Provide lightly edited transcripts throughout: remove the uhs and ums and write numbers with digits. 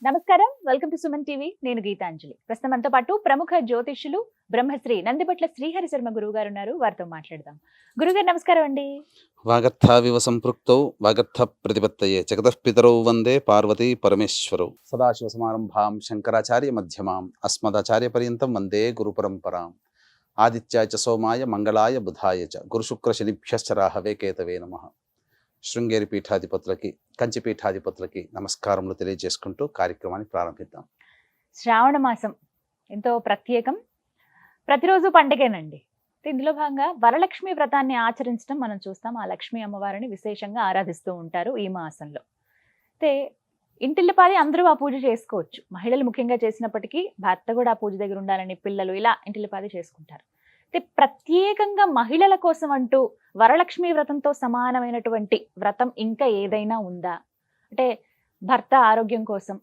నమస్కారం, welcome to Suman TV. నేను గీతాంజలి. ప్రస్తుతం మనతో పాటు ప్రముఖ జ్యోతిష్యులు బ్రహ్మశ్రీ నందిబట్ల శ్రీహరి శర్మ గురువు గారు ఉన్నారు. వారితో మాట్లాడదాం. గురుగారు నమస్కారం అండి. వాగర్థావివ సంపృక్తౌ వాగర్థ ప్రతిపత్తయే జగతః పితరౌ వందే పార్వతీ పరమేశ్వరౌ సదాశివ సమారంభాం శంకరాచార్య మధ్యమాం అస్మదాచార్య పర్యంతం వందే గురు పరంపరాం. ఆదిత్యాయ చ సోమాయ మంగళాయ బుధాయ చ గురు శుక్ర శనిభ్యశ్చ రాహవే కేతవే నమః. శృంగేరి పీఠాధిపతులకి, కంచి పీఠాధిపతులకి నమస్కారములు తెలియజేసుకుంటూ కార్యక్రమాన్ని ప్రారంభిద్దాం. శ్రావణ మాసం ఎంతో ప్రత్యేకం, ప్రతిరోజు పండుగేనండి. ఇందులో భాగంగా వరలక్ష్మి వ్రతాన్ని ఆచరించడం మనం చూస్తాం. ఆ లక్ష్మీ అమ్మవారిని విశేషంగా ఆరాధిస్తూ ఉంటారు ఈ మాసంలో. అయితే ఇంటిల్లిపాది అందరూ ఆ పూజ చేసుకోవచ్చు. మహిళలు ముఖ్యంగా చేసినప్పటికీ భర్త కూడా ఆ పూజ దగ్గర ఉండాలని పిల్లలు ఇలా ఇంటిల్లిపాది చేసుకుంటారు. అయితే ప్రత్యేకంగా మహిళల కోసం అంటూ వరలక్ష్మి వ్రతంతో సమానమైనటువంటి వ్రతం ఇంకా ఏదైనా ఉందా? అంటే భర్త ఆరోగ్యం కోసం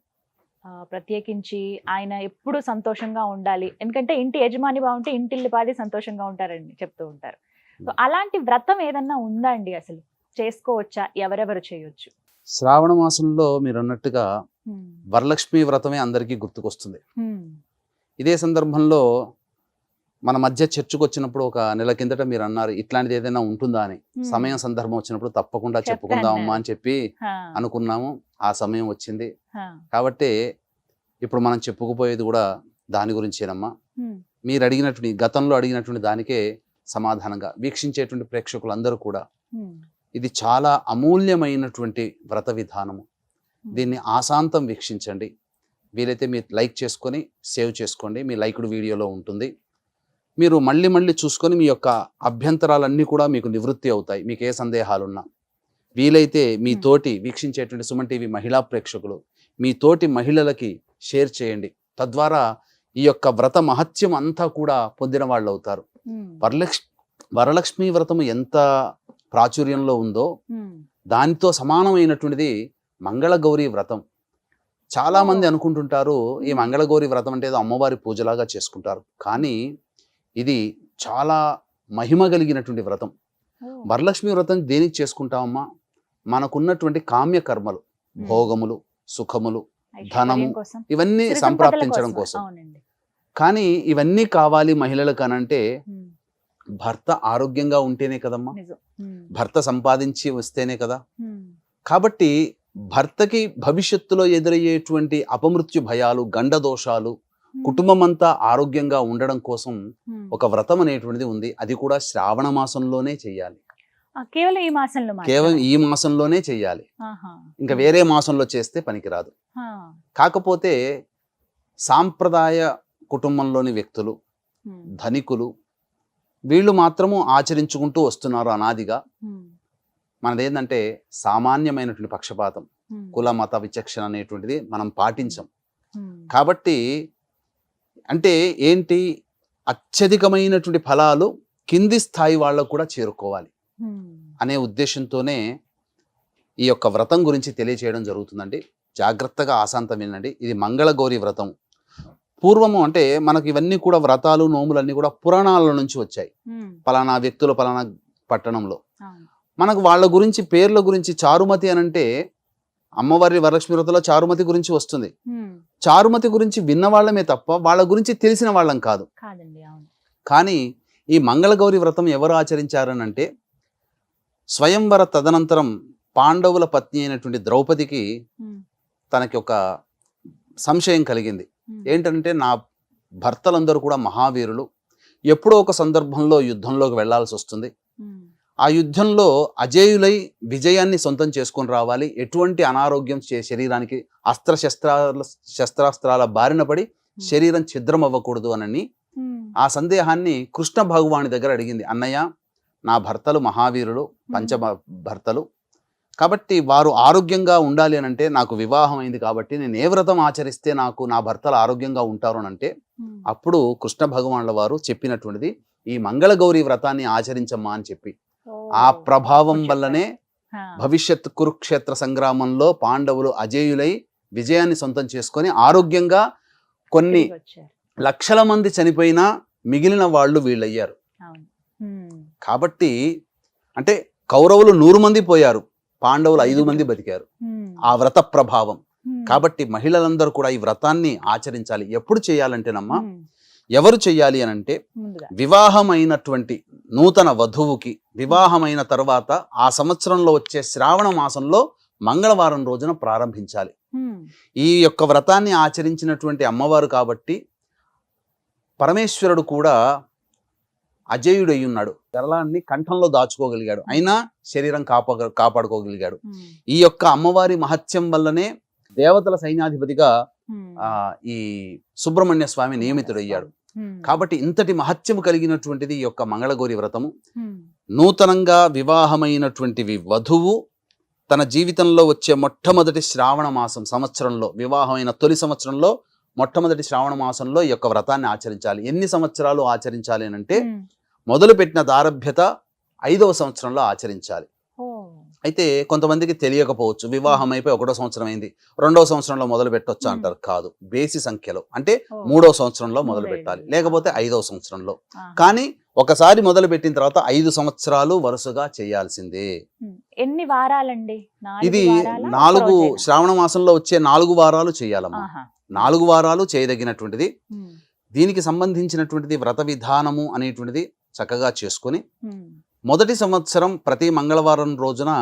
ప్రత్యేకించి ఆయన ఎప్పుడు సంతోషంగా ఉండాలి, ఎందుకంటే ఇంటి యజమాని బాగుంటే ఇంటిల్లిపాది సంతోషంగా ఉంటారని చెప్తూ ఉంటారు. సో అలాంటి వ్రతం ఏదన్నా ఉందా అండి? అసలు చేసుకోవచ్చా? ఎవరెవరు చేయొచ్చు? శ్రావణ మాసంలో మీరు అన్నట్టుగా వరలక్ష్మి వ్రతమే అందరికీ గుర్తుకొస్తుంది. ఇదే సందర్భంలో మన మధ్య చర్చకు వచ్చినప్పుడు ఒక నెల కిందట మీరు అన్నారు ఇట్లాంటిది ఏదైనా ఉంటుందా అని. సమయం సందర్భం వచ్చినప్పుడు తప్పకుండా చెప్పుకుందామమ్మా అని చెప్పి అనుకున్నాము. ఆ సమయం వచ్చింది కాబట్టి ఇప్పుడు మనం చెప్పుకుపోయేది కూడా దాని గురించేనమ్మా. మీరు అడిగినటువంటి, గతంలో అడిగినటువంటి దానికే సమాధానంగా వీక్షించేటువంటి ప్రేక్షకులందరూ కూడా ఇది చాలా అమూల్యమైనటువంటి వ్రత విధానము. దీన్ని ఆశాంతం వీక్షించండి. వీలైతే మీరు లైక్ చేసుకొని సేవ్ చేసుకోండి. మీ లైక్డ్ వీడియోలో ఉంటుంది. మీరు మళ్ళీ మళ్ళీ చూసుకొని మీ యొక్క అభ్యంతరాలన్నీ కూడా మీకు నివృత్తి అవుతాయి. మీకు ఏ సందేహాలున్నా వీలైతే మీ తోటి వీక్షించేటువంటి సుమన్ టీవీ మహిళా ప్రేక్షకులు, మీ తోటి మహిళలకి షేర్ చేయండి. తద్వారా ఈ యొక్క వ్రత మహత్యం అంతా కూడా పొందిన వాళ్ళు అవుతారు. వరలక్ష్మి వ్రతము ఎంత ప్రాచుర్యంలో ఉందో దానితో సమానమైనటువంటిది మంగళగౌరి వ్రతం. చాలా మంది అనుకుంటుంటారు ఈ మంగళగౌరి వ్రతం అంటే ఏదో అమ్మవారి పూజలాగా చేసుకుంటారు. కానీ ఇది చాలా మహిమ కలిగినటువంటి వ్రతం. వరలక్ష్మి వ్రతం దేనికి చేసుకుంటామమ్మా? మనకున్నటువంటి కామ్య కర్మలు, భోగములు, సుఖములు, ధనము ఇవన్నీ సంప్రాప్తించడం కోసం. కానీ ఇవన్నీ కావాలి మహిళలకు అనంటే భర్త ఆరోగ్యంగా ఉంటేనే కదమ్మా, భర్త సంపాదించి వస్తేనే కదా. కాబట్టి భర్తకి భవిష్యత్తులో ఎదురయ్యేటువంటి అపమృత్యు భయాలు, గండ దోషాలు, కుటుంబం అంతా ఆరోగ్యంగా ఉండడం కోసం ఒక వ్రతం అనేటువంటిది ఉంది. అది కూడా శ్రావణ మాసంలోనే చెయ్యాలి. కేవలం ఈ మాసంలోనే చెయ్యాలి. ఇంకా వేరే మాసంలో చేస్తే పనికిరాదు. కాకపోతే సాంప్రదాయ కుటుంబంలోని వ్యక్తులు, ధనికులు, వీళ్ళు మాత్రము ఆచరించుకుంటూ వస్తున్నారు అనాదిగా. మనదేంటంటే సామాన్యమైనటువంటి పక్షపాతం, కుల మత విచక్షణ అనేటువంటిది మనం పాటించం. కాబట్టి అంటే ఏంటి, అత్యధికమైనటువంటి ఫలాలు కింది స్థాయి వాళ్ళకు కూడా చేరుకోవాలి అనే ఉద్దేశంతోనే ఈ యొక్క వ్రతం గురించి తెలియచేయడం జరుగుతుందండి. జాగ్రత్తగా ఆశాంతం వినండి. ఇది మంగళగౌరి వ్రతం. పూర్వము అంటే మనకి ఇవన్నీ కూడా వ్రతాలు, నోములన్నీ కూడా పురాణాల నుంచి వచ్చాయి. పలానా వ్యక్తులు పలానా పట్టణంలో మనకు వాళ్ళ గురించి, పేర్ల గురించి చారుమతి అనంటే అమ్మవారి వరలక్ష్మి వ్రతంలో చారుమతి గురించి వస్తుంది. చారుమతి గురించి విన్నవాళ్ళమే తప్ప వాళ్ళ గురించి తెలిసిన వాళ్ళం కాదు. కానీ ఈ మంగళగౌరి వ్రతం ఎవరు ఆచరించారనంటే స్వయంవర తదనంతరం పాండవుల పత్ని అయినటువంటి ద్రౌపదికి తనకి ఒక సంశయం కలిగింది. ఏంటంటే నా భర్తలందరూ కూడా మహావీరులు, ఎప్పుడో ఒక సందర్భంలో యుద్ధంలోకి వెళ్లాల్సి వస్తుంది. ఆ యుద్ధంలో అజేయులై విజయాన్ని సొంతం చేసుకొని రావాలి. ఎటువంటి అనారోగ్యం శరీరానికి, శస్త్రాస్త్రాల బారిన పడి శరీరం ఛిద్రం అవ్వకూడదు అని ఆ సందేహాన్ని కృష్ణ భగవాని దగ్గర అడిగింది. అన్నయ్య, నా భర్తలు మహావీరులు, పంచ భర్తలు, కాబట్టి వారు ఆరోగ్యంగా ఉండాలి అని అంటే నాకు వివాహం అయింది కాబట్టి నేను ఏ వ్రతం ఆచరిస్తే నాకు నా భర్తలు ఆరోగ్యంగా ఉంటారు అని అంటే అప్పుడు కృష్ణ భగవానుల వారు చెప్పినటువంటిది ఈ మంగళగౌరి వ్రతాన్ని ఆచరించమ్మా అని చెప్పి, ఆ ప్రభావం వల్లనే భవిష్యత్ కురుక్షేత్ర సంగ్రామంలో పాండవులు అజేయులై విజయాన్ని సొంతం చేసుకొని ఆరోగ్యంగా కొన్ని లక్షల మంది చనిపోయినా మిగిలిన వాళ్ళు వీళ్ళయ్యారు. కాబట్టి అంటే కౌరవులు 100 మంది పోయారు, పాండవులు 5 మంది బతికారు. ఆ వ్రత ప్రభావం. కాబట్టి మహిళలందరూ కూడా ఈ వ్రతాన్ని ఆచరించాలి. ఎప్పుడు చేయాలంటేనమ్మా, ఎవరు చెయ్యాలి అని అంటే, వివాహమైనటువంటి నూతన వధువుకి వివాహమైన తర్వాత ఆ సంవత్సరంలో వచ్చే శ్రావణ మాసంలో మంగళవారం రోజున ప్రారంభించాలి. ఈ యొక్క వ్రతాన్ని ఆచరించినటువంటి అమ్మవారు కాబట్టి పరమేశ్వరుడు కూడా అజేయుడై ఉన్నాడు. గరళాన్ని కంఠంలో దాచుకోగలిగాడు, అయినా శరీరం కాపాడుకోగలిగాడు. ఈ యొక్క అమ్మవారి మహత్యం వల్లనే దేవతల సైన్యాధిపతిగా ఈ సుబ్రహ్మణ్య స్వామి నియమితుడయ్యాడు. కాబట్టి ఇంతటి మహత్యము కలిగినటువంటిది ఈ యొక్క మంగళగౌరి వ్రతము. నూతనంగా వివాహమైనటువంటి వధువు తన జీవితంలో వచ్చే మొట్టమొదటి శ్రావణ మాసం, సంవత్సరంలో వివాహమైన తొలి సంవత్సరంలో మొట్టమొదటి శ్రావణ మాసంలో ఈ యొక్క వ్రతాన్ని ఆచరించాలి. ఎన్ని సంవత్సరాలు ఆచరించాలి అని అంటే, మొదలుపెట్టిన దారభ్యత 5వ సంవత్సరంలో ఆచరించాలి. అయితే కొంతమందికి తెలియకపోవచ్చు, వివాహం అయిపోయి 1వ సంవత్సరం అయింది, 2వ సంవత్సరంలో మొదలు పెట్టొచ్చు అంటారు. కాదు, బేసి సంఖ్యలో అంటే 3వ సంవత్సరంలో మొదలు పెట్టాలి, లేకపోతే 5వ సంవత్సరంలో. కానీ ఒకసారి మొదలు పెట్టిన తర్వాత 5 సంవత్సరాలు వరుసగా చేయాల్సిందే. ఎన్ని వారాలండి? ఇది 4 శ్రావణ మాసంలో వచ్చే 4 వారాలు చేయాలమ్మా. 4 వారాలు చేయదగినటువంటిది. దీనికి సంబంధించినటువంటిది వ్రత విధానము అనేటువంటిది చక్కగా చేసుకొని, మొదటి సంవత్సరం ప్రతి మంగళవారం రోజున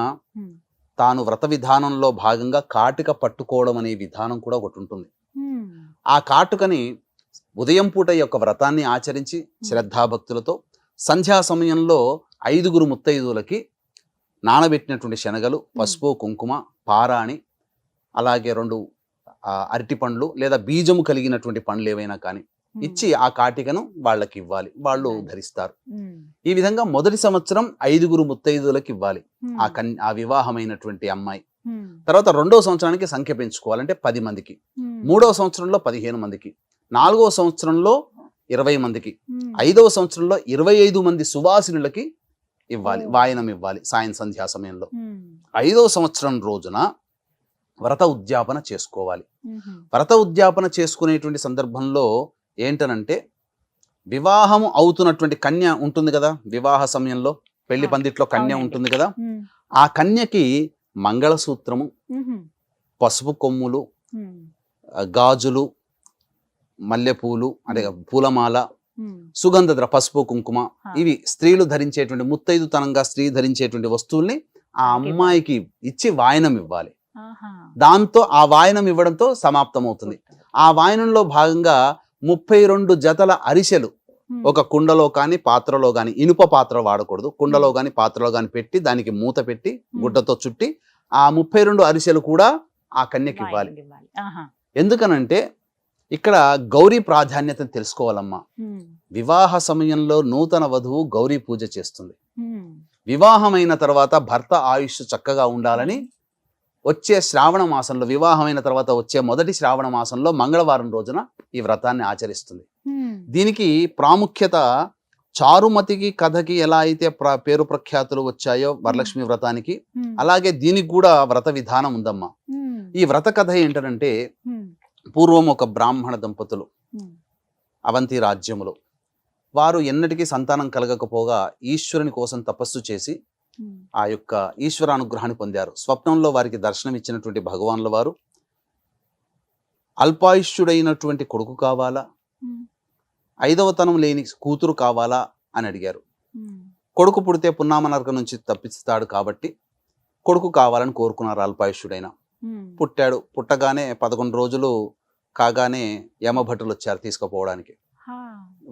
తాను వ్రత విధానంలో భాగంగా కాటిక పట్టుకోవడం అనే విధానం కూడా ఒకటి ఉంటుంది. ఆ కాటుకని ఉదయం పూట యొక్క వ్రతాన్ని ఆచరించి శ్రద్ధాభక్తులతో సంధ్యా సమయంలో 5 ముత్తైదువులకి నానబెట్టినటువంటి శనగలు, పసుపు, కుంకుమ, పారాణి, అలాగే 2 అరటి పండ్లు లేదా బీజము కలిగినటువంటి పండ్లు ఏవైనా కానీ ఇచ్చి ఆ కాటికను వాళ్ళకి ఇవ్వాలి, వాళ్ళు ధరిస్తారు. ఈ విధంగా మొదటి సంవత్సరం 5 ముత్తైదువులకి ఇవ్వాలి ఆ వివాహమైనటువంటి అమ్మాయి. తర్వాత 2వ సంవత్సరానికి సంఖ్య పెంచుకోవాలంటే 10 మందికి, 3వ సంవత్సరంలో 15 మందికి, 4వ సంవత్సరంలో 20 మందికి, 5వ సంవత్సరంలో 25 మంది సువాసినులకి ఇవ్వాలి, వాయనం ఇవ్వాలి సాయం సంధ్యా సమయంలో. 5వ సంవత్సరం రోజున వ్రత ఉద్యాపన చేసుకోవాలి. వ్రత ఉద్యాపన చేసుకునేటువంటి సందర్భంలో ఏంటనంటే, వివాహం అవుతున్నటువంటి కన్య ఉంటుంది కదా, వివాహ సమయంలో పెళ్లి పందిట్లో కన్య ఉంటుంది కదా, ఆ కన్యకి మంగళసూత్రము, పసుపు కొమ్ములు, గాజులు, మల్లెపూలు అంటే పూలమాల, సుగంధ పసుపు కుంకుమ, ఇవి స్త్రీలు ధరించేటువంటి ముత్తైదుతనంగా స్త్రీ ధరించేటువంటి వస్తువుల్ని ఆ అమ్మాయికి ఇచ్చి వాయనం ఇవ్వాలి. దాంతో ఆ వాయనం ఇవ్వడంతో సమాప్తమవుతుంది. ఆ వాయనంలో భాగంగా 32 జతల అరిసెలు ఒక కుండలో కానీ పాత్రలో కానీ, ఇనుప పాత్ర వాడకూడదు, కుండలో కానీ పాత్రలో కానీ పెట్టి దానికి మూత పెట్టి గుడ్డతో చుట్టి ఆ 32 అరిసెలు కూడా ఆ కన్యకి ఇవ్వాలి. ఎందుకనంటే ఇక్కడ గౌరీ ప్రాధాన్యతను తెలుసుకోవాలమ్మా. వివాహ సమయంలో నూతన వధువు గౌరీ పూజ చేస్తుంది. వివాహమైన తర్వాత భర్త ఆయుష్ చక్కగా ఉండాలని వచ్చే శ్రావణ మాసంలో, వివాహమైన తర్వాత వచ్చే మొదటి శ్రావణ మాసంలో మంగళవారం రోజున ఈ వ్రతాన్ని ఆచరిస్తుంది. దీనికి ప్రాముఖ్యత చారుమతికి కథకి ఎలా అయితే పేరు ప్రఖ్యాతులు వచ్చాయో వరలక్ష్మి వ్రతానికి, అలాగే దీనికి కూడా వ్రత విధానం ఉందమ్మా. ఈ వ్రత కథ ఏంటంటే, పూర్వం ఒక బ్రాహ్మణ దంపతులు అవంతి రాజ్యములో, వారు ఎన్నటికీ సంతానం కలగకపోగా ఈశ్వరుని కోసం తపస్సు చేసి ఆ యొక్క ఈశ్వర అనుగ్రహాన్ని పొందారు. స్వప్నంలో వారికి దర్శనం ఇచ్చినటువంటి భగవాన్ల వారు, అల్పాయుష్యుడైనటువంటి కొడుకు కావాలా, 5వ తనం లేని కూతురు కావాలా అని అడిగారు. కొడుకు పుడితే పున్నామ నరకం నుంచి తప్పిస్తాడు కాబట్టి కొడుకు కావాలని కోరుకున్నారు అల్పాయుష్యుడైన. పుట్టాడు. పుట్టగానే 11 రోజులు కాగానే యమభటులు వచ్చారు తీసుకుపోవడానికి.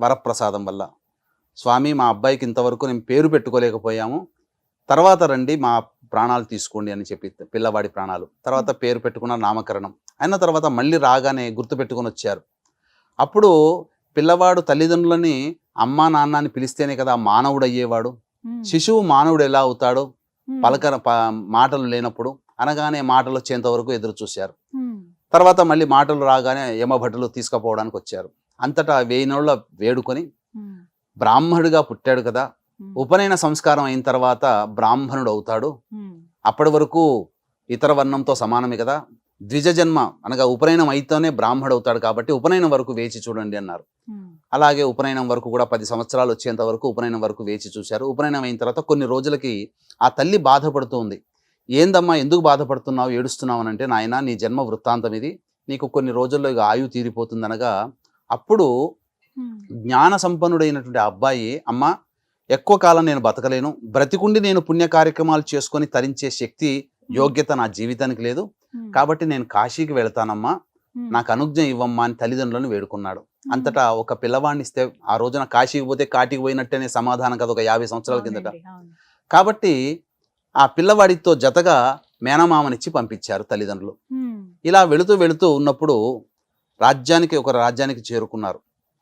వరప్రసాదం వల్ల, స్వామి మా అబ్బాయికి ఇంతవరకు నేను పేరు పెట్టుకోలేకపోయాము, తర్వాత రండి మా ప్రాణాలు తీసుకోండి అని చెప్పి, పిల్లవాడి ప్రాణాలు. తర్వాత పేరు పెట్టుకున్న నామకరణం అయిన తర్వాత మళ్ళీ రాగానే గుర్తు పెట్టుకొని వచ్చారు. అప్పుడు పిల్లవాడు తల్లిదండ్రులని అమ్మా నాన్న అని పిలిస్తేనే కదా మానవుడు అయ్యేవాడు. శిశువు మానవుడు ఎలా అవుతాడు? మాటలు లేనప్పుడు అనగానే మాటలు వచ్చేంత వరకు ఎదురు చూశారు. తర్వాత మళ్ళీ మాటలు రాగానే యమభటులు తీసుకుపోవడానికి వచ్చారు. అంతటా 1000 ఏళ్ల వేడుకొని బ్రాహ్మణుడిగా పుట్టాడు కదా, ఉపనయన సంస్కారం అయిన తర్వాత బ్రాహ్మణుడు అవుతాడు, అప్పటి వరకు ఇతర వర్ణంతో సమానమే కదా, ద్విజ జన్మ అనగా ఉపనయనం అయితేనే బ్రాహ్మణుడు అవుతాడు కాబట్టి ఉపనయనం వరకు వేచి చూడండి అన్నారు. అలాగే ఉపనయనం వరకు కూడా 10 సంవత్సరాలు వచ్చేంత వరకు ఉపనయనం వరకు వేచి చూశారు. ఉపనయనం అయిన తర్వాత కొన్ని రోజులకి ఆ తల్లి బాధపడుతుంది, ఏందమ్మా ఎందుకు బాధపడుతున్నావు ఏడుస్తున్నావు అని అంటే, నాయన నీ జన్మ వృత్తాంతం ఇది, నీకు కొన్ని రోజుల్లో ఇక ఆయువు తీరిపోతుందనగా, అప్పుడు జ్ఞాన సంపన్నుడైనటువంటి ఆ అబ్బాయి, అమ్మ ఎక్కువ కాలం నేను బతకలేను, బ్రతికుండి నేను పుణ్య కార్యక్రమాలు చేసుకొని తరించే శక్తి యోగ్యత నా జీవితానికి లేదు, కాబట్టి నేను కాశీకి వెళతానమ్మా, నాకు అనుజ్ఞ ఇవ్వమ్మా అని తల్లిదండ్రులను వేడుకున్నాడు. అంతటా ఒక పిల్లవాడిని ఇస్తే ఆ రోజున కాశీకి పోతే కాటికి పోయినట్టేనే సమాధానం కదా, ఒక 50 సంవత్సరాల కిందట. కాబట్టి ఆ పిల్లవాడితో జతగా మేనమామనిచ్చి పంపించారు తల్లిదండ్రులు. ఇలా వెళుతూ వెళుతూ ఉన్నప్పుడు ఒక రాజ్యానికి చేరుకున్నారు.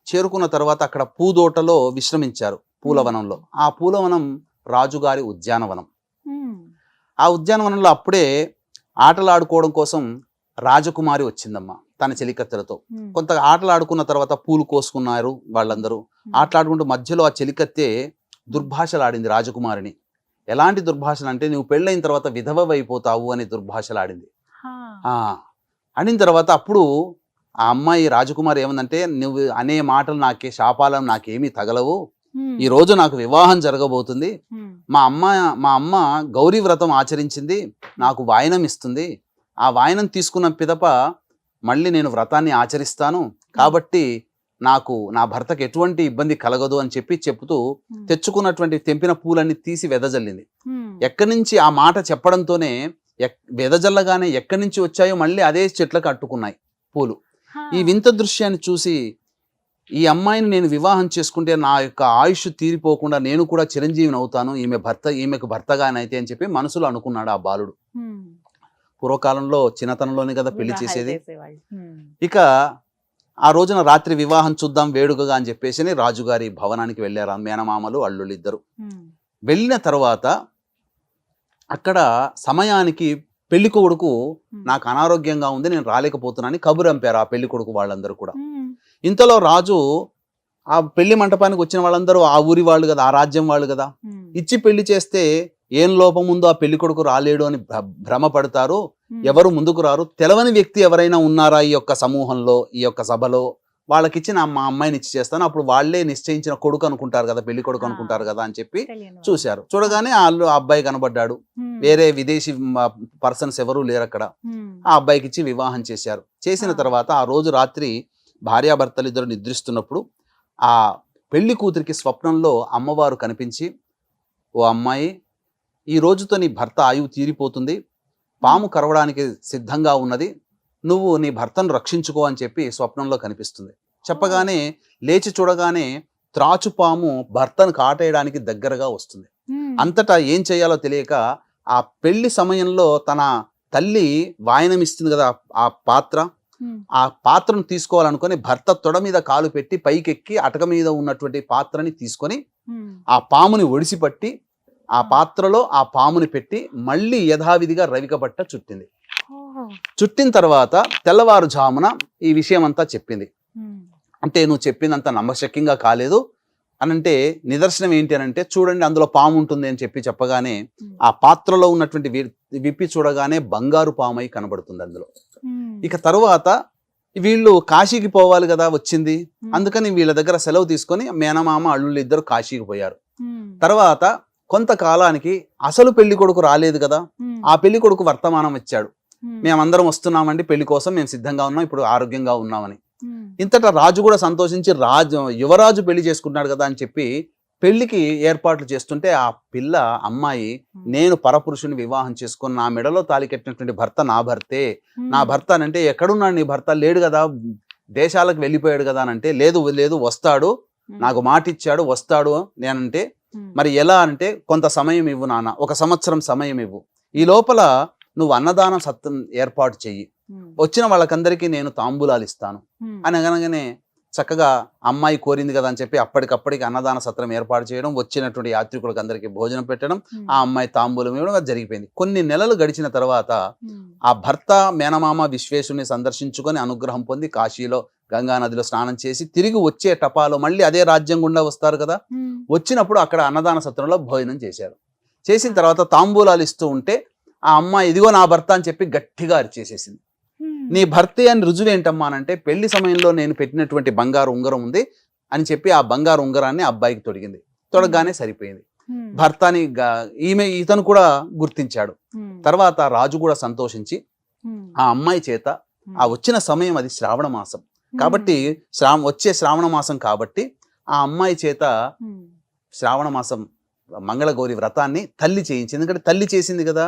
చేరుకున్న తర్వాత అక్కడ పూదోటలో విశ్రమించారు, పూలవనంలో. ఆ పూలవనం రాజుగారి ఉద్యానవనం. ఆ ఉద్యానవనంలో అప్పుడే ఆటలాడుకోవడం కోసం రాజకుమారి వచ్చిందమ్మా తన చెలికత్తెలతో. కొంత ఆటలాడుకున్న తర్వాత పూలు కోసుకున్నారు వాళ్ళందరూ. ఆటలాడుకుంటూ మధ్యలో ఆ చెలికత్తె దుర్భాషలాడింది రాజకుమారిని. ఎలాంటి దుర్భాషలు అంటే, నువ్వు పెళ్ళైన తర్వాత విధవైపోతావు అని దుర్భాషలాడింది. అనిన తర్వాత అప్పుడు ఆ అమ్మాయి రాజకుమారి ఏమందంటే, నువ్వు అనే మాటలు శాపాలను నాకేమీ తగలవు, ఈ రోజు నాకు వివాహం జరగబోతుంది, మా అమ్మ గౌరీ వ్రతం ఆచరించింది, నాకు వాయనం ఇస్తుంది, ఆ వాయనం తీసుకున్న పిదప మళ్ళీ నేను వ్రతాన్ని ఆచరిస్తాను, కాబట్టి నాకు నా భర్తకు ఎటువంటి ఇబ్బంది కలగదు అని చెప్తూ తెచ్చుకున్నటువంటి తెంపిన పూలన్నీ తీసి వెదజల్లింది. ఎక్కడి నుంచి ఆ మాట చెప్పడంతోనే వెదజల్లగానే ఎక్కడి నుంచి వచ్చాయో మళ్ళీ అదే చెట్లకు అట్టుకున్నాయి పూలు. ఈ వింత దృశ్యాన్ని చూసి, ఈ అమ్మాయిని నేను వివాహం చేసుకుంటే నా యొక్క ఆయుష్ తీరిపోకుండా నేను కూడా చిరంజీవిని అవుతాను, ఈమెకు భర్తగానైతే అని చెప్పి మనసులో అనుకున్నాడు ఆ బాలుడు. పూర్వకాలంలో చిన్నతనంలోనే కదా పెళ్లి చేసేది. ఇక ఆ రోజున రాత్రి వివాహం చూద్దాం వేడుకగా అని చెప్పేసి రాజుగారి భవనానికి వెళ్ళారు మేనమామలు అల్లుళ్ళు ఇద్దరు. వెళ్ళిన తర్వాత అక్కడ సమయానికి పెళ్లి కొడుకు నాకు అనారోగ్యంగా ఉంది, నేను రాలేకపోతున్నానని కబురు అంపారు ఆ పెళ్లి కొడుకు వాళ్ళందరూ కూడా. ఇంతలో రాజు ఆ పెళ్లి మంటపానికి వచ్చిన వాళ్ళందరూ ఆ ఊరి వాళ్ళు కదా, ఆ రాజ్యం వాళ్ళు కదా, ఇచ్చి పెళ్లి చేస్తే ఏం లోపం ఉందో ఆ పెళ్లి కొడుకు రాలేడు అని భ్రమపడతారు, ఎవరు ముందుకు రారు, తెలవని వ్యక్తి ఎవరైనా ఉన్నారా ఈ యొక్క సమూహంలో, ఈ యొక్క సభలో, వాళ్ళకిచ్చి మా అమ్మాయిని ఇచ్చి చేస్తాను, అప్పుడు వాళ్ళే నిశ్చయించిన కొడుకు అనుకుంటారు కదా, పెళ్లి కొడుకు అనుకుంటారు కదా అని చెప్పి చూశారు. చూడగానే ఆ అబ్బాయి కనబడ్డాడు, వేరే విదేశీ పర్సన్స్ ఎవరూ లేరు అక్కడ. ఆ అబ్బాయికి ఇచ్చి వివాహం చేశారు. చేసిన తర్వాత ఆ రోజు రాత్రి భార్యాభర్తలు ఇద్దరు నిద్రిస్తున్నప్పుడు ఆ పెళ్లి కూతురికి స్వప్నంలో అమ్మవారు కనిపించి, ఓ అమ్మాయి, ఈ రోజుతో నీ భర్త ఆయువు తీరిపోతుంది, పాము కరవడానికి సిద్ధంగా ఉన్నది, నువ్వు నీ భర్తను రక్షించుకో అని చెప్పి స్వప్నంలో కనిపిస్తుంది. చెప్పగానే లేచి చూడగానే త్రాచుపాము భర్తను కాటేయడానికి దగ్గరగా వస్తుంది. అంతటా ఏం చేయాలో తెలియక ఆ పెళ్లి సమయంలో తన తల్లి వాయనం ఇస్తుంది కదా ఆ పాత్రను తీసుకోవాలనుకొని భర్త తొడ మీద కాలు పెట్టి పైకెక్కి అటక మీద ఉన్నటువంటి పాత్రని తీసుకొని ఆ పాముని ఒడిసిపట్టి ఆ పాత్రలో ఆ పాముని పెట్టి మళ్ళీ యథావిధిగా రవికబట్ట చుట్టింది. చుట్టిన తర్వాత తెల్లవారుజామున ఈ విషయం అంతా చెప్పింది. అంటే నువ్వు చెప్పిందంత నమ్మశక్యంగా కాలేదు అనంటే, నిదర్శనం ఏంటి అని అంటే, చూడండి అందులో పాము ఉంటుంది అని చెప్పగానే ఆ పాత్రలో ఉన్నటువంటి విప్పి చూడగానే బంగారు పామై కనబడుతుంది అందులో. ఇక తరువాత వీళ్ళు కాశీకి పోవాలి కదా వచ్చింది, అందుకని వీళ్ళ దగ్గర సెలవు తీసుకొని మేనమామ అల్లుళ్ళు ఇద్దరు కాశీకి పోయారు. తర్వాత కొంతకాలానికి అసలు పెళ్లి కొడుకు రాలేదు కదా, ఆ పెళ్లి కొడుకు వర్తమానం ఇచ్చాడు, మేమందరం వస్తున్నామండి పెళ్లి కోసం, మేము సిద్ధంగా ఉన్నాం, ఇప్పుడు ఆరోగ్యంగా ఉన్నామని. ఇంతటా రాజు కూడా సంతోషించి యువరాజు పెళ్లి చేసుకుంటున్నాడు కదా అని చెప్పి పెళ్లికి ఏర్పాట్లు చేస్తుంటే, ఆ పిల్ల అమ్మాయి, నేను పరపురుషుని వివాహం చేసుకుని నా మెడలో తాళి కట్టినటువంటి భర్త నా భర్తే, నా భర్త అంటే ఎక్కడున్నాడు నీ భర్త, లేడు కదా, దేశాలకు వెళ్ళిపోయాడు కదా అని అంటే, లేదు వస్తాడు, నాకు మాట ఇచ్చాడు వస్తాడు నేనంటే, మరి ఎలా అంటే, కొంత సమయం ఇవ్వు నాన్న, 1 సంవత్సరం సమయం ఇవ్వు, ఈ లోపల నువ్వు అన్నదానం సత్రం ఏర్పాటు చెయ్యి, వచ్చిన వాళ్ళకందరికీ నేను తాంబూలాలు ఇస్తాను అని అనగానే చక్కగా అమ్మాయి కోరింది కదా అని చెప్పి అప్పటికప్పటికి అన్నదాన సత్రం ఏర్పాటు చేయడం, వచ్చినటువంటి యాత్రికులకు అందరికీ భోజనం పెట్టడం, ఆ అమ్మాయి తాంబూలం ఇవ్వడం, అది జరిగిపోయింది. కొన్ని నెలలు గడిచిన తర్వాత ఆ భర్త మేనమామ విశ్వేశుని సందర్శించుకొని అనుగ్రహం పొంది కాశీలో గంగా నదిలో స్నానం చేసి తిరిగి వచ్చే టపాలో మళ్ళీ అదే రాజ్యం గుండా వస్తారు కదా, వచ్చినప్పుడు అక్కడ అన్నదాన సత్రంలో భోజనం చేశారు. చేసిన తర్వాత తాంబూలాలు ఇస్తూ ఉంటే ఆ అమ్మాయి, ఇదిగో నా భర్త అని చెప్పి గట్టిగా అరిచేసేసింది. నీ భర్తే అని రుజువు ఏంటమ్మా అనంటే, పెళ్లి సమయంలో నేను పెట్టినటువంటి బంగారు ఉంగరం ఉంది అని చెప్పి ఆ బంగారు ఉంగరాన్ని అబ్బాయికి తొడిగింది. తొడగానే సరిపోయింది. భర్తని ఇతను కూడా గుర్తించాడు. తర్వాత రాజు కూడా సంతోషించి ఆ అమ్మాయి చేత ఆ వచ్చిన సమయం అది శ్రావణ మాసం కాబట్టి వచ్చే శ్రావణ మాసం కాబట్టి ఆ అమ్మాయి చేత శ్రావణ మాసం మంగళగౌరి వ్రతాన్ని తల్లి చేయించింది. ఎందుకంటే తల్లి చేసింది కదా,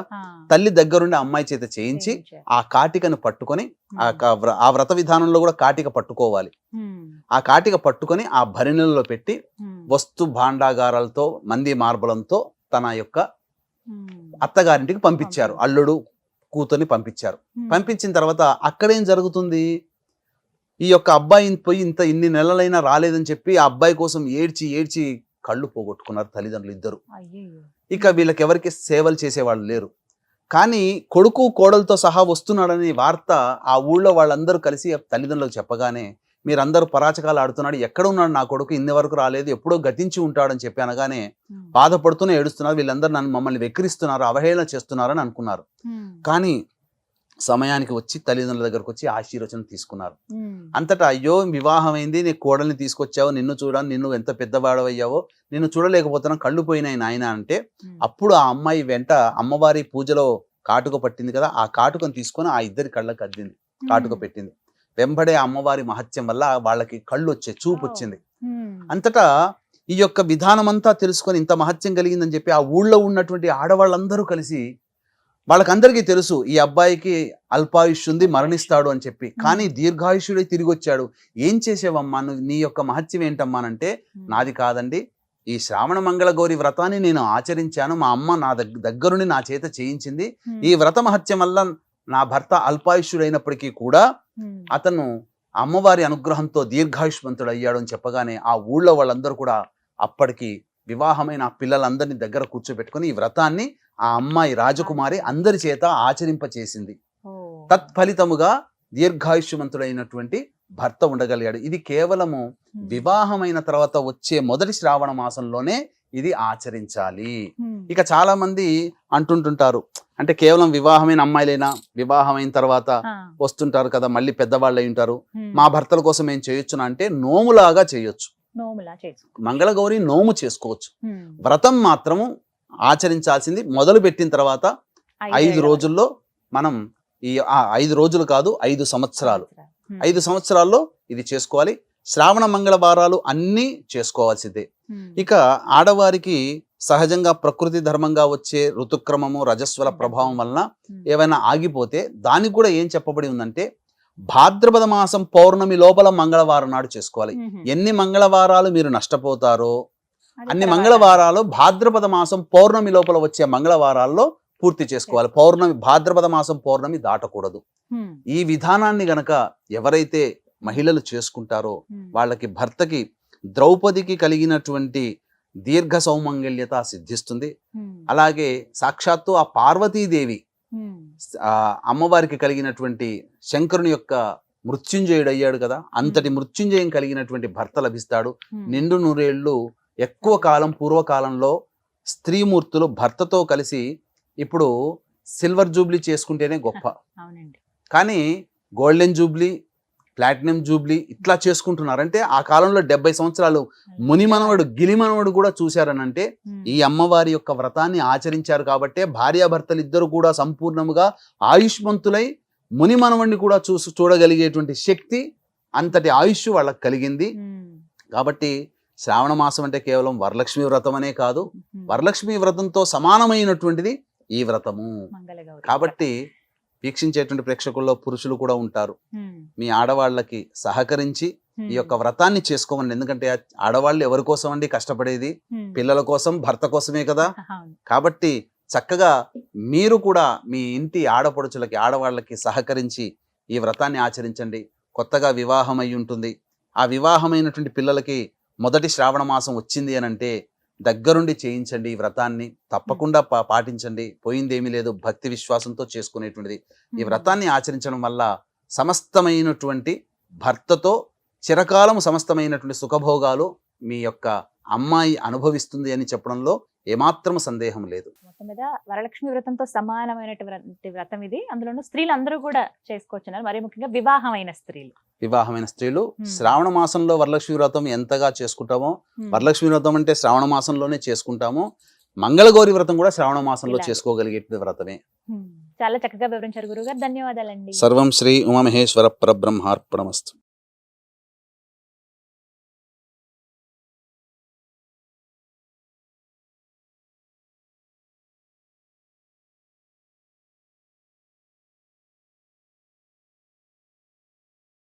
తల్లి దగ్గరుండి అమ్మాయి చేత చేయించి ఆ కాటికను పట్టుకొని ఆ వ్రత విధానంలో కూడా కాటిక పట్టుకోవాలి. ఆ కాటిక పట్టుకొని ఆ భరిణెలలో పెట్టి వస్తు భాండాగారాలతో మంది మార్బలంతో తన యొక్క అత్తగారింటికి పంపించారు. అల్లుడు కూతుర్ని పంపించారు. పంపించిన తర్వాత అక్కడేం జరుగుతుంది, ఈ యొక్క అబ్బాయి పోయి ఇన్ని నెలలైనా రాలేదని చెప్పి ఆ అబ్బాయి కోసం ఏడ్చి కళ్ళు పోగొట్టుకున్నారు తల్లిదండ్రులు ఇద్దరు. ఇక వీళ్ళకి ఎవరికి సేవలు చేసేవాళ్ళు లేరు. కానీ కొడుకు కోడలతో సహా వస్తున్నాడని వార్త ఆ ఊళ్ళో వాళ్ళందరూ కలిసి తల్లిదండ్రులకు చెప్పగానే మీరందరూ పరాచకాలు ఆడుతున్నాడు, ఎక్కడ ఉన్నాడు నా కొడుకు, ఇన్ని వరకు రాలేదు, ఎప్పుడో గతించి ఉంటాడని చెప్పి అనగానే బాధపడుతూనే ఏడుస్తున్నారు. వీళ్ళందరూ మమ్మల్ని వెక్కిరిస్తున్నారు, అవహేళన చేస్తున్నారని అనుకున్నారు. కానీ సమయానికి వచ్చి తల్లిదండ్రుల దగ్గరకు వచ్చి ఆశీర్వచనం తీసుకున్నారు. అంతటా అయ్యో వివాహమైంది, నీ కోడల్ని తీసుకొచ్చావు, నిన్ను ఎంత పెద్దవాడవయ్యావో, నిన్ను చూడలేకపోతున్నా, కళ్ళు పోయినాయి నాయన అంటే అప్పుడు ఆ అమ్మాయి వెంట అమ్మవారి పూజలో కాటుక పట్టింది కదా, ఆ కాటుకను తీసుకొని ఆ ఇద్దరి కళ్ళకు అద్దింది, కాటుక పెట్టింది. వెంబడే అమ్మవారి మహత్యం వల్ల వాళ్ళకి కళ్ళు వచ్చే చూపు వచ్చింది. అంతటా ఈ యొక్క విధానం అంతా తెలుసుకొని ఇంత మహత్యం కలిగిందని చెప్పి ఆ ఊళ్ళో ఉన్నటువంటి ఆడవాళ్ళందరూ కలిసి, వాళ్ళకందరికీ తెలుసు ఈ అబ్బాయికి అల్పాయుష్ ఉంది, మరణిస్తాడు అని చెప్పి, కానీ దీర్ఘాయుష్యుడే తిరిగి వచ్చాడు. ఏం చేసేవమ్మా నువ్వు, నీ యొక్క మహత్యం ఏంటమ్మానంటే, నాది కాదండి, ఈ శ్రావణ మంగళగౌరి వ్రతాన్ని నేను ఆచరించాను, మా అమ్మ నా దగ్గరుండి నా చేత చేయించింది. ఈ వ్రత మహత్యం వల్ల నా భర్త అల్పాయుష్యుడైనప్పటికీ కూడా అతను అమ్మవారి అనుగ్రహంతో దీర్ఘాయుష్మంతుడు అయ్యాడు అని చెప్పగానే ఆ ఊళ్ళో వాళ్ళందరూ కూడా అప్పటికి వివాహమైన ఆ పిల్లలందరినీ దగ్గర కూర్చోబెట్టుకుని ఈ వ్రతాన్ని ఆ అమ్మాయి రాజకుమారి అందరి చేత ఆచరింపచేసింది. తత్ఫలితముగా దీర్ఘాయుష్యవంతుడైనటువంటి భర్త ఉండగలిగాడు. ఇది కేవలము వివాహమైన తర్వాత వచ్చే మొదటి శ్రావణ మాసంలోనే ఇది ఆచరించాలి. ఇక చాలా మంది అంటుంటుంటారు, అంటే కేవలం వివాహమైన అమ్మాయిలైనా, వివాహమైన తర్వాత వస్తుంటారు కదా, మళ్ళీ పెద్దవాళ్ళు అయి ఉంటారు, మా భర్తల కోసం ఏం చేయొచ్చునా అంటే నోములాగా చేయొచ్చు, మంగళగౌరి నోము చేసుకోవచ్చు. వ్రతం మాత్రము ఆచరించాల్సింది మొదలు పెట్టిన తర్వాత 5 రోజుల్లో మనం ఈ 5 రోజులు కాదు 5 సంవత్సరాలు, 5 సంవత్సరాల్లో ఇది చేసుకోవాలి. శ్రావణ మంగళవారాలు అన్నీ చేసుకోవాల్సిందే. ఇక ఆడవారికి సహజంగా ప్రకృతి ధర్మంగా వచ్చే ఋతుక్రమము రజస్వల ప్రభావం వలన ఏమైనా ఆగిపోతే దానికి కూడా ఏం చెప్పబడి ఉందంటే, భాద్రపద మాసం పౌర్ణమి లోపల మంగళవారం నాడు చేసుకోవాలి. ఎన్ని మంగళవారాలు మీరు నష్టపోతారో అన్ని మంగళవారాలు భాద్రపద మాసం పౌర్ణమి లోపల వచ్చే మంగళవారాల్లో పూర్తి చేసుకోవాలి. భాద్రపద మాసం పౌర్ణమి దాటకూడదు. ఈ విధానాన్ని గనక ఎవరైతే మహిళలు చేసుకుంటారో వాళ్ళకి భర్తకి ద్రౌపదికి కలిగినటువంటి దీర్ఘ సౌమంగళ్యత సిద్ధిస్తుంది. అలాగే సాక్షాత్తు ఆ పార్వతీదేవి అమ్మవారికి కలిగినటువంటి శంకరుని యొక్క మృత్యుంజయుడు అయ్యాడు కదా, అంతటి మృత్యుంజయం కలిగినటువంటి భర్త లభిస్తాడు. నిండు నూరేళ్లు ఎక్కువ కాలం పూర్వకాలంలో స్త్రీమూర్తులు భర్తతో కలిసి, ఇప్పుడు సిల్వర్ జూబ్లీ చేసుకుంటేనే గొప్ప, కానీ గోల్డెన్ జూబ్లీ, ప్లాటినం జూబ్లీ ఇట్లా చేసుకుంటున్నారు. అంటే ఆ కాలంలో 70 సంవత్సరాలు మునిమనవడు గిలిమనవడు కూడా చూశారనంటే ఈ అమ్మవారి యొక్క వ్రతాన్ని ఆచరించారు కాబట్టే భార్యాభర్తలు ఇద్దరు కూడా సంపూర్ణముగా ఆయుష్మంతులై మునిమనవడిని కూడా చూడగలిగేటువంటి శక్తి, అంతటి ఆయుష్ వాళ్ళకి కలిగింది. కాబట్టి శ్రావణ మాసం అంటే కేవలం వరలక్ష్మి వ్రతం అనే కాదు, వరలక్ష్మి వ్రతంతో సమానమైనటువంటిది ఈ వ్రతము. కాబట్టి వీక్షించేటువంటి ప్రేక్షకుల్లో పురుషులు కూడా ఉంటారు. మీ ఆడవాళ్ళకి సహకరించి ఈ యొక్క వ్రతాన్ని చేసుకోమని. ఎందుకంటే ఆడవాళ్ళు ఎవరి కోసం అండి కష్టపడేది? పిల్లల కోసం, భర్త కోసమే కదా. కాబట్టి చక్కగా మీరు కూడా మీ ఇంటి ఆడపడుచులకి, ఆడవాళ్ళకి సహకరించి ఈ వ్రతాన్ని ఆచరించండి. కొత్తగా వివాహం అయి ఉంటుంది, ఆ వివాహమైనటువంటి పిల్లలకి మొదటి శ్రావణ మాసం వచ్చింది అని అంటే దగ్గరుండి చేయించండి. ఈ వ్రతాన్ని తప్పకుండా పాటించండి. పోయిందేమీ లేదు, భక్తి విశ్వాసంతో చేసుకునేటువంటిది. ఈ వ్రతాన్ని ఆచరించడం వల్ల సమస్తమైనటువంటి భర్తతో చిరకాలం సమస్తమైనటువంటి సుఖభోగాలు మీ యొక్క అమ్మాయి అనుభవిస్తుంది అని చెప్పడంలో ఏమాత్రం సందేహం లేదు. మొత్తం మీద వరలక్ష్మి వ్రతంతో సమానమైనటువంటి వ్రతం ఇది. అందులోనూ స్త్రీలు అందరూ కూడా చేసుకోవచ్చు, మరి ముఖ్యంగా వివాహమైన స్త్రీలు శ్రావణ మాసంలో వరలక్ష్మి వ్రతం ఎంతగా చేసుకుంటామో, వరలక్ష్మి వ్రతం అంటే శ్రావణ మాసంలోనే చేసుకుంటామో, మంగళగౌరి వ్రతం కూడా శ్రావణ మాసంలో ఇలాగే. చేసుకోగలిగే వ్రతమే. చాలా చక్కగా వివరించారు గురుగారు, ధన్యవాదాలండి. సర్వం శ్రీ ఉమామహేశ్వర పరబ్రహ్మార్పణమస్తు.